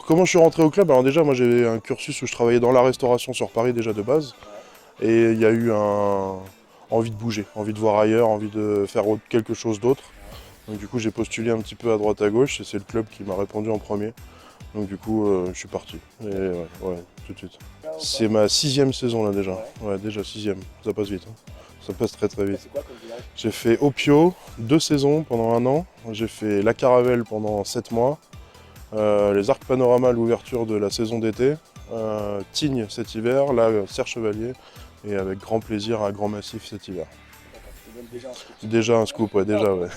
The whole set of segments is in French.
comment je suis rentré au club? Alors déjà, moi j'ai un cursus où je travaillais dans la restauration sur Paris déjà de base. Et il y a eu envie de bouger, envie de voir ailleurs, envie de faire quelque chose d'autre. Donc du coup j'ai postulé un petit peu à droite à gauche et c'est le club qui m'a répondu en premier. Donc du coup je suis parti. Et ouais, tout de suite. C'est ma 6e saison là déjà. Ouais, déjà 6e. Ça passe vite, hein. Ça passe très très vite. J'ai fait Opio 2 saisons pendant 1 an. J'ai fait La Caravelle pendant 7 mois. Les Arcs Panorama à l'ouverture de la saison d'été. Tignes cet hiver, là Serre Chevalier. Et avec grand plaisir à Grand Massif cet hiver. Déjà un scoop, ouais, déjà, ouais.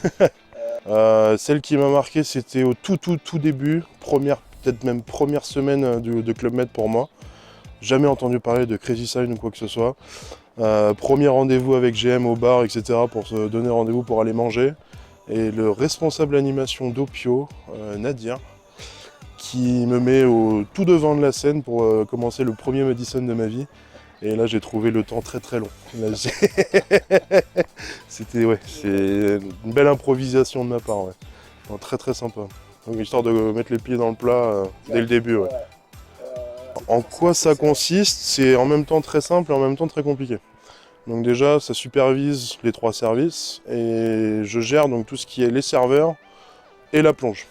Celle qui m'a marqué, c'était au tout début, peut-être même première semaine de Club Med pour moi. Jamais entendu parler de Crazy Sign ou quoi que ce soit. Premier rendez-vous avec GM au bar, etc. pour se donner rendez-vous pour aller manger. Et le responsable animation d'Opio, Nadir, qui me met tout devant de la scène pour commencer le premier Madison de ma vie. Et là, j'ai trouvé le temps très très long. C'était c'est une belle improvisation de ma part, ouais. Non, très très sympa. Donc, histoire de mettre les pieds dans le plat dès le début, ouais. En quoi ça consiste? C'est en même temps très simple et en même temps très compliqué. Donc déjà, ça supervise les 3 services et je gère donc tout ce qui est les serveurs et la plonge.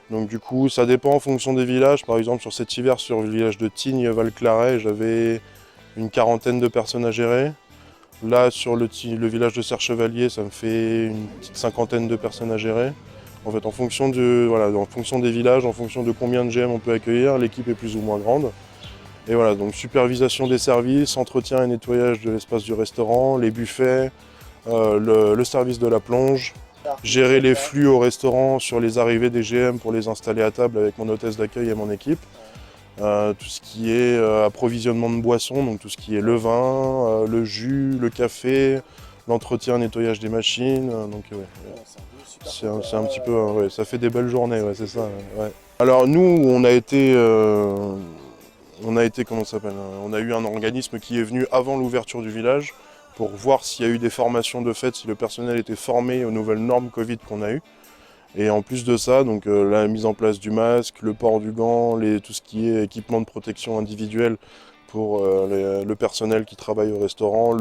Donc du coup, ça dépend en fonction des villages. Par exemple, sur cet hiver, sur le village de Tignes-Val-Claret, j'avais une quarantaine de personnes à gérer. Là, sur le village de Serre-Chevalier, ça me fait une petite cinquantaine de personnes à gérer. En fait, en fonction des villages, en fonction de combien de GM on peut accueillir, l'équipe est plus ou moins grande. Et voilà, donc supervision des services, entretien et nettoyage de l'espace du restaurant, les buffets, le service de la plonge, gérer les flux au restaurant sur les arrivées des GM pour les installer à table avec mon hôtesse d'accueil et mon équipe. Tout ce qui est approvisionnement de boissons, donc tout ce qui est le vin, le jus, le café, l'entretien, nettoyage des machines. Donc c'est un petit peu, ouais, ça fait des belles journées, ouais, c'est ça. Ouais. Alors nous, comment ça s'appelle? On a eu un organisme qui est venu avant l'ouverture du village pour voir s'il y a eu des formations de fait, si le personnel était formé aux nouvelles normes Covid qu'on a eues. Et en plus de ça, donc la mise en place du masque, le port du gant, tout ce qui est équipement de protection individuelle pour le personnel qui travaille au restaurant,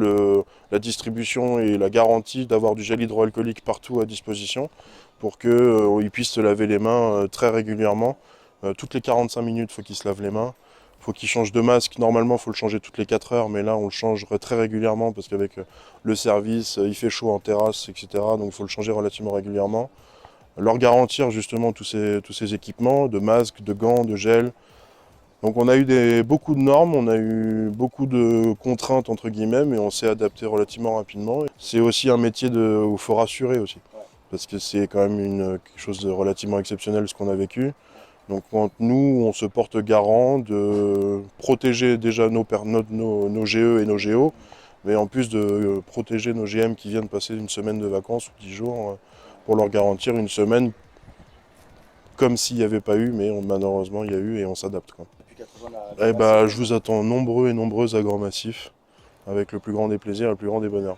la distribution et la garantie d'avoir du gel hydroalcoolique partout à disposition pour qu'ils puissent se laver les mains très régulièrement. Toutes les 45 minutes, il faut qu'ils se lavent les mains. Il faut qu'ils changent de masque. Normalement, il faut le changer toutes les 4 heures, mais là, on le change très régulièrement parce qu'avec le service, il fait chaud en terrasse, etc. Donc, il faut le changer relativement régulièrement. Leur garantir justement tous ces équipements de masques, de gants, de gel. Donc on a eu beaucoup de normes, on a eu beaucoup de contraintes entre guillemets, mais on s'est adapté relativement rapidement. C'est aussi un métier où il faut rassurer aussi, parce que c'est quand même quelque chose de relativement exceptionnel ce qu'on a vécu. Donc nous, on se porte garant de protéger déjà nos GE et nos GO, mais en plus de protéger nos GM qui viennent passer une semaine de vacances ou 10 jours, pour leur garantir une semaine comme s'il n'y avait pas eu, mais malheureusement il y a eu et on s'adapte, quoi. Eh bah, je vous attends nombreux et nombreuses à Grand Massif, avec le plus grand des plaisirs et le plus grand des bonheurs.